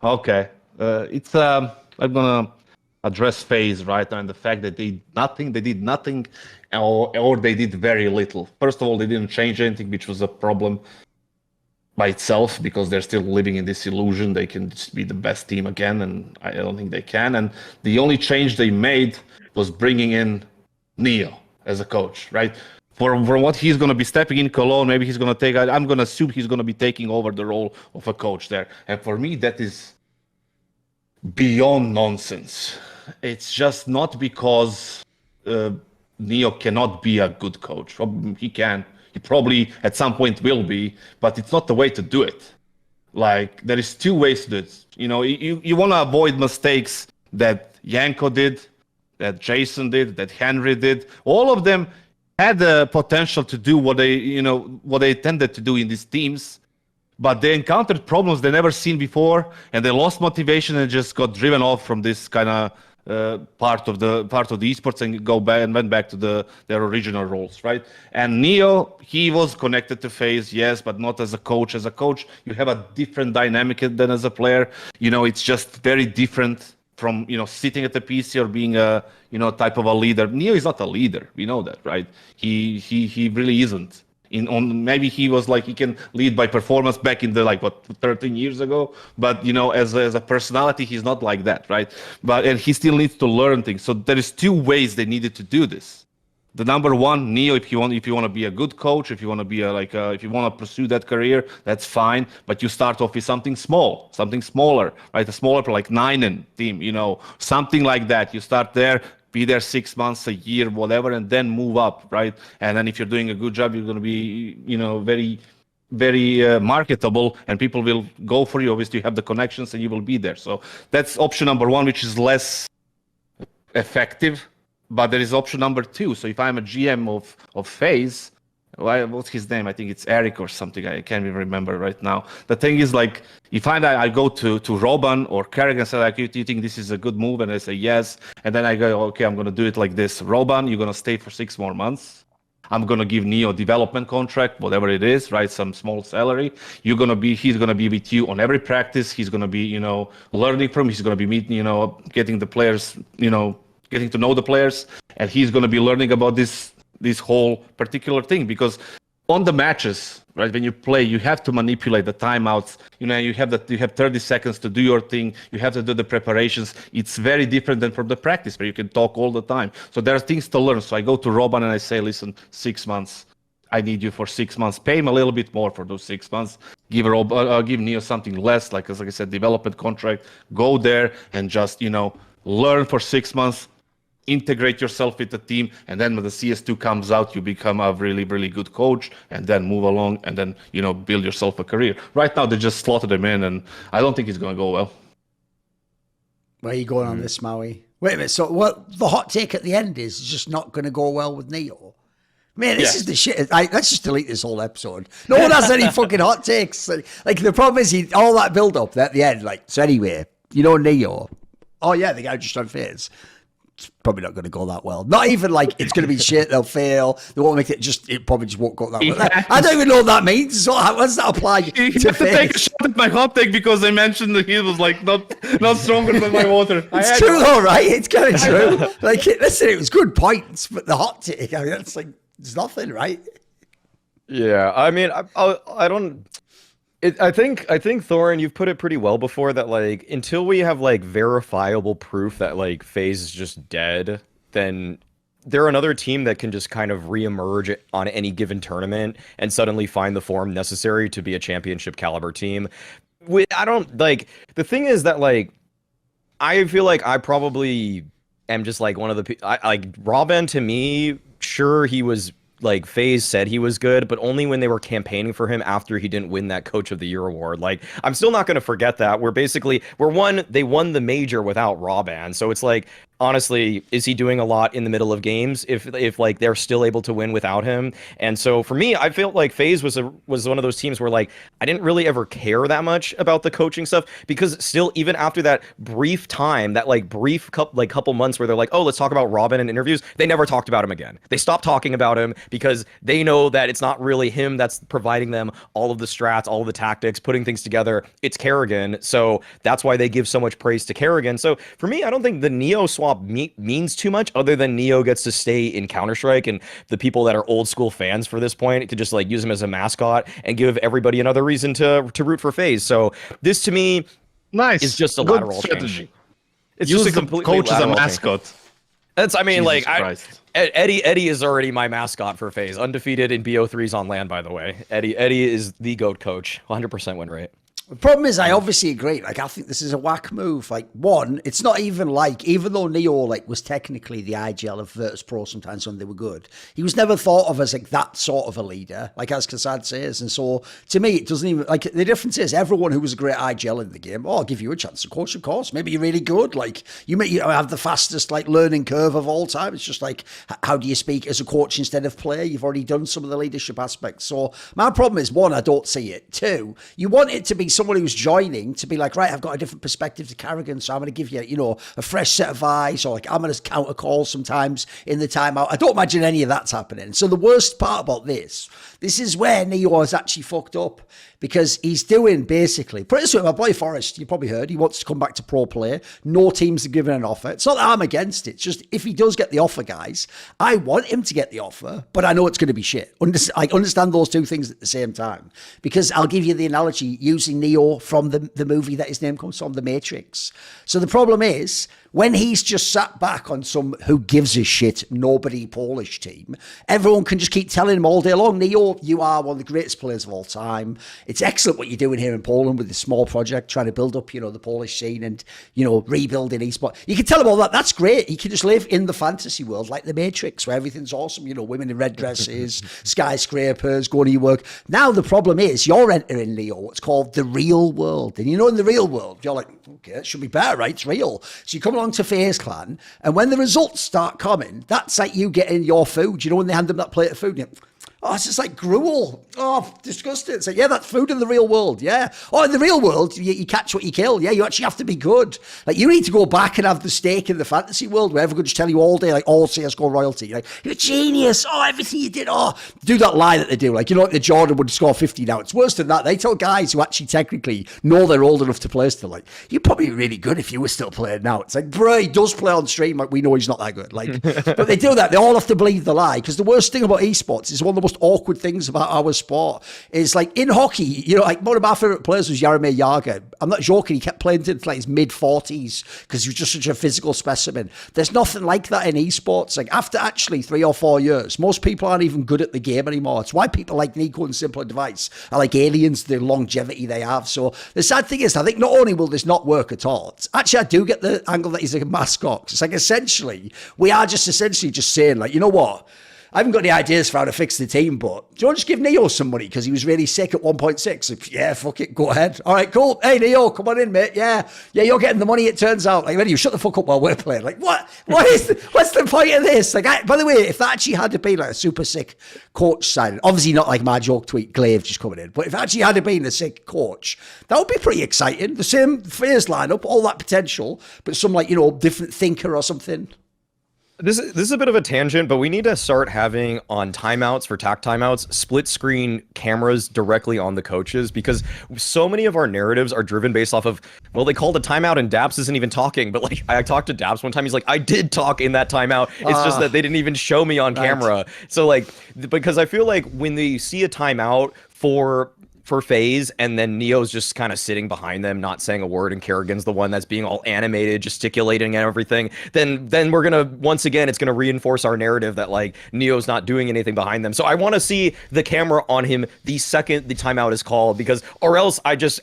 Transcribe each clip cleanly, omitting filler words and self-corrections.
Okay. It's I'm gonna address FaZe right now and the fact that they did nothing, or they did very little. First of all, they didn't change anything, which was a problem by itself because they're still living in this illusion they can just be the best team again, and I don't think they can. And the only change they made was bringing in Neo as a coach, right? For what he's going to be stepping in Cologne, maybe he's going to take. I'm going to assume he's going to be taking over the role of a coach there, and for me that is beyond nonsense. It's just not because Neo cannot be a good coach. He can. He probably at some point will be, but it's not the way to do it. Like there is two ways to do it. You want to avoid mistakes that Yanko did, that Jason did, that Henry did. All of them had the potential to do what they intended to do in these teams, but they encountered problems they never seen before, and they lost motivation and just got driven off from this kind of part of the esports and went back to their original roles, right? And Neo, he was connected to FaZe, yes, but not as a coach. As a coach, you have a different dynamic than as a player. It's just very different from sitting at the PC or being a type of a leader. Neo is not a leader. We know that, right? He really isn't. Maybe he was like he can lead by performance back in the 13 years ago, but as a personality he's not like that, right? And he still needs to learn things. So there is two ways they needed to do this. The number one, Neo, if you want to be a good coach, if you want to be if you want to pursue that career, that's fine. But you start off with something small, something smaller, right? A smaller like Ninen team, something like that. You start there. Be there 6 months, a year, whatever, and then move up, right? And then if you're doing a good job, you're going to be, very, very marketable, and people will go for you. Obviously, you have the connections, and you will be there. So that's option number one, which is less effective. But there is option number two. So if I'm a GM of FaZe, what's his name? I think it's Eric or something. I can't even remember right now. The thing is, if I go to Robin or Carrick and say, do you think this is a good move? And I say yes. And then I go, okay, I'm going to do it like this. Robin, you're going to stay for 6 more months. I'm going to give Neo a development contract, whatever it is, right? Some small salary. He's going to be with you on every practice. He's going to be, learning from. He's going to be meeting, getting the players, getting to know the players. And he's going to be learning about this whole particular thing, because on the matches, right, when you play, you have to manipulate the timeouts. You have 30 seconds to do your thing. You have to do the preparations. It's very different than from the practice where you can talk all the time. So there are things to learn. So I go to Robin and I say, listen, 6 months. I need you for 6 months. Pay him a little bit more for those 6 months. Give Neo something less, like I said, development contract. Go there and just learn for 6 months. Integrate yourself with the team, and then when the CS2 comes out, you become a really, really good coach, and then move along, and then build yourself a career. Right now, they just slotted him in, and I don't think it's going to go well. Where are you going on this, Maui? Wait a minute. So, what the hot take at the end is just not going to go well with Neo. Man, this is the shit. Let's just delete this whole episode. No one has any fucking hot takes. Like the problem is, all that build up at the end. So anyway, Neo. Oh yeah, the guy just on FaZe. It's probably not going to go that well. Not even it's going to be shit. They'll fail. They won't make it. It probably just won't go that well. I don't even know what that means. So how does that apply You to have to FaZe? take a shot at my hot take because I mentioned that he was not stronger than my water. It's true though, right? It's kind of true. Listen, it was good points, but the hot take, it's it's nothing, right? Yeah, I mean, I don't. I think Thorin, you've put it pretty well before that until we have verifiable proof that FaZe is just dead, then they're another team that can just kind of reemerge on any given tournament and suddenly find the form necessary to be a championship caliber team. I don't the thing is that I feel like I probably am just one of the Robin, to me, sure, he was FaZe said he was good, but only when they were campaigning for him after he didn't win that Coach of the Year award. I'm still not going to forget that. They won the major without Robin. So it's honestly, is he doing a lot in the middle of games if like they're still able to win without him? And so for me, I felt like FaZe was one of those teams where like I didn't really ever care that much about the coaching stuff, because still, even after that brief time, that like brief couple months where they're like, oh, let's talk about Robin in interviews, they never talked about him again. They stopped talking about him because they know that it's not really him that's providing them all of the strats, all of the tactics, putting things together. It's Kerrigan. So that's why they give so much praise to Kerrigan. So for me, I don't think the Neo swap means too much, other than Neo gets to stay in Counter-Strike, and the people that are old school fans for this point could just like use him as a mascot and give everybody another reason to root for FaZe. So this to me is just a lateral strategy. It's Use just a the completely coach as a lateral mascot. change. That's, I mean, Jesus like, Christ. Eddie is already my mascot for FaZe. Undefeated in BO3s on LAN, by the way. Eddie is the GOAT coach. 100% win rate. The problem is, I obviously agree. Like, I think this is a whack move. Like, one, it's not even like, even though Neo like was technically the IGL of Virtus Pro sometimes when they were good, he was never thought of as like that sort of a leader, like as Kassad says. And so, to me, it doesn't even like the difference is everyone who was a great IGL in the game. Oh, I'll give you a chance to coach, of course. Maybe you're really good. Like, you have the fastest like learning curve of all time. It's just like, how do you speak as a coach instead of player? You've already done some of the leadership aspects. So my problem is, one, I don't see it. Two, you want it to be someone who's joining to be like, right, I've got a different perspective to Kerrigan, so I'm going to give you, a fresh set of eyes, or like I'm going to counter call sometimes in the timeout. I don't imagine any of that's happening. So the worst part about this is where Neo has actually fucked up, because he's doing basically, put it this way, my boy Forrest, you probably heard, he wants to come back to pro play. No teams are giving an offer. It's not that I'm against it. It's just, if he does get the offer, guys, I want him to get the offer, but I know it's going to be shit. I understand those two things at the same time, because I'll give you the analogy using Neo from the movie that his name comes from, The Matrix. So the problem is, when he's just sat back on some who gives a shit, nobody Polish team, everyone can just keep telling him all day long, Neo, you are one of the greatest players of all time. It's excellent what you're doing here in Poland with this small project, trying to build up, the Polish scene and, rebuilding esports. You can tell him all that. That's great. He can just live in the fantasy world like The Matrix, where everything's awesome. Women in red dresses, skyscrapers, going to your work. Now the problem is, you're entering, Neo, what's called the real world. And in the real world, you're like, okay, it should be better, right? It's real. So you come along to FaZe Clan, and when the results start coming, that's like you getting your food. When they hand them that plate of food, oh, it's just like gruel. Oh, disgusting. It's like, yeah, that's food in the real world. Yeah. Oh, in the real world, you catch what you kill. Yeah, you actually have to be good. Like, you need to go back and have the stake in the fantasy world where everyone just tell you all day, like, all CSGO royalty. You're like, you're a genius. Oh, everything you did. Oh, do that lie that they do. Like, like the Jordan would score 50 now. It's worse than that. They tell guys who actually technically know they're old enough to play still, like, you're probably really good if you were still playing now. It's like, bro, he does play on stream. Like, we know he's not that good. Like, but they do that. They all have to believe the lie, because the worst thing about esports is one of the most awkward things about our sport is, like, in hockey, like, one of my favorite players was Jaromir Jagr. I'm not joking. He kept playing into like his mid-40s because he was just such a physical specimen. There's nothing like that in esports. Like, after actually 3 or 4 years, most people aren't even good at the game anymore. It's why people like Nico and Simpler Device are like aliens, the longevity they have. So the sad thing is, I think not only will this not work at all, actually, I do get the angle that he's a mascot. It's like, essentially, we are just saying, like, you know what? I haven't got any ideas for how to fix the team, but do you want to just give Neo some money because he was really sick at 1.6? Like, yeah, fuck it, go ahead. All right, cool. Hey, Neo, come on in, mate. Yeah, you're getting the money, it turns out. Like, you shut the fuck up while we're playing. Like, what's the point of this? Like, by the way, if that actually had to be like a super sick coach signing, obviously not like my joke tweet, Glaive just coming in, but if it actually had to been a sick coach, that would be pretty exciting. The same FaZe lineup, all that potential, but some like, different thinker or something. This is a bit of a tangent, but we need to start having on timeouts for TAC timeouts, split screen cameras directly on the coaches, because so many of our narratives are driven based off of, well, they called a timeout and Daps isn't even talking. But like, I talked to Daps one time, he's like, I did talk in that timeout. It's just that they didn't even show me on camera. So like, because I feel like when they see a timeout for FaZe, and then Neo's just kind of sitting behind them, not saying a word, and Kerrigan's the one that's being all animated, gesticulating and everything, then we're gonna, once again, it's gonna reinforce our narrative that like Neo's not doing anything behind them. So I want to see the camera on him the second the timeout is called, because or else he's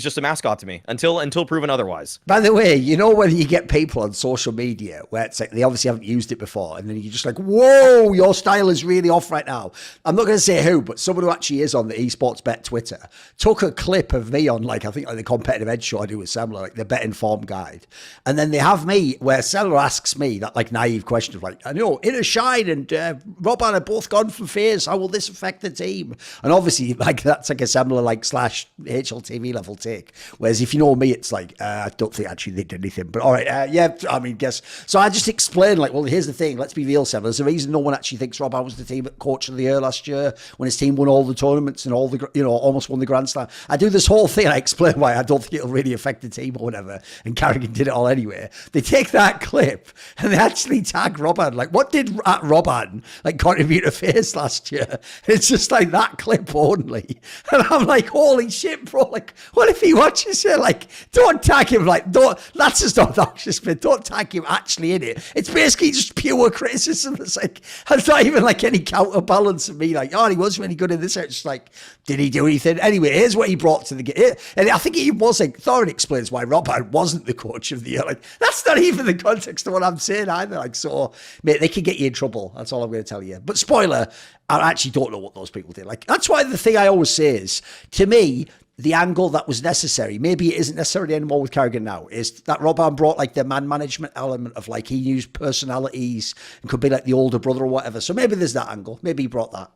just a mascot to me until proven otherwise. By the way, when you get people on social media where it's like they obviously haven't used it before, and then you're just like, whoa, your style is really off right now. I'm not going to say who, but someone who actually is on the esports Bet Twitter, took a clip of me on I think the competitive edge show I do with Semler, like the betting form guide. And then they have me where Semler asks me that naive question of I know, Inner Shine and Robban are both gone from FaZe. How will this affect the team? And obviously that's a Semler slash HLTV level take. Whereas if you know me, it's I don't think actually they did anything. But all right, yeah, I mean, guess. So I just explained well, here's the thing. Let's be real, Semler. There's a reason no one actually thinks Robban was the team coach of the year last year when his team won all the tournaments and all the, almost won the Grand Slam. I do this whole thing. I explain why I don't think it'll really affect the team or whatever. And Carrigan did it all anyway. They take that clip and they actually tag Robban. What did Robban contribute to FaZe last year? It's just that clip only. And I'm holy shit, bro. What if he watches it? Don't tag him. Don't. That's just obnoxious, but don't tag him actually in it. It's basically just pure criticism. It's it's not even any counterbalance of me. Oh, he was really good in this. It's did he do anything? Anyway, here's what he brought to the game. And I think he was Thorin explains why Robban wasn't the coach of the year. That's not even the context of what I'm saying either. So, mate, they can get you in trouble. That's all I'm going to tell you. But spoiler, I actually don't know what those people did. That's why the thing I always say is, to me, the angle that was necessary, maybe it isn't necessarily anymore with Carrigan now, is that Robban brought the man management element of he used personalities and could be the older brother or whatever. So maybe there's that angle. Maybe he brought that.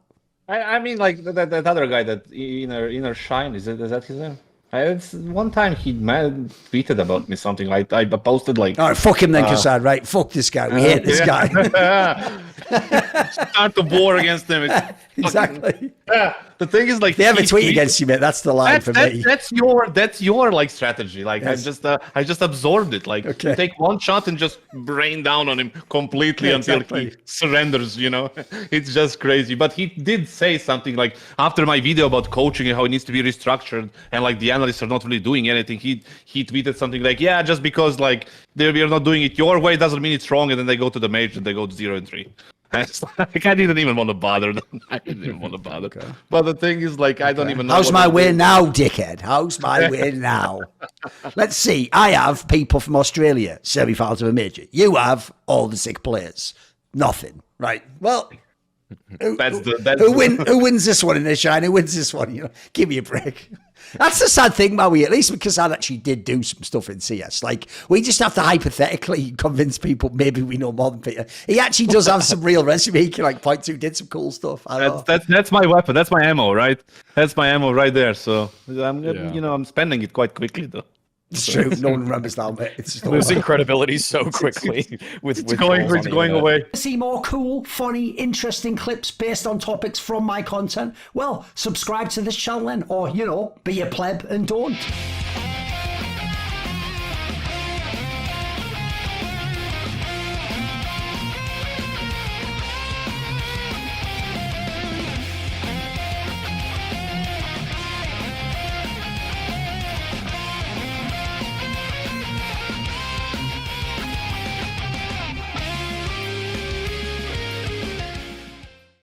I mean, that other guy, that Inner Shine, is that his name? One time he tweeted about me something. I posted all right, fuck him then, Kassan. Right, fuck this guy. We hate this guy. Start the war against him. Exactly. The thing is, they have a tweet against you, mate. That's the line for me. That's your strategy. Yes. I just absorbed it. Okay. Take one shot and just rain down on him completely until he surrenders. It's just crazy. But he did say something after my video about coaching and how it needs to be restructured, and the analysts are not really doing anything. He tweeted something yeah, just because we are not doing it your way doesn't mean it's wrong, and then they go to the major and they go to 0-3. I didn't even want to bother them. I didn't even want to bother. Okay. But the thing is, I don't even know. How's my win now, dickhead? How's my win now? Let's see. I have people from Australia, semi-finals of a major. You have all the sick players. Nothing. Right. Well, who wins this one in the shine? Who wins this one? Give me a break. That's the sad thing, Maui. At least because I actually did do some stuff in CS. We just have to hypothetically convince people maybe we know more than Peter. He actually does have some real resume. He can point to, did some cool stuff. That's my weapon. That's my ammo, right? That's my ammo right there. So I'm spending it quite quickly though. It's true. No one remembers that, mate. It's losing credibility so quickly. It's going away. See more cool, funny, interesting clips based on topics from my content? Well, subscribe to this channel then, or be a pleb and don't.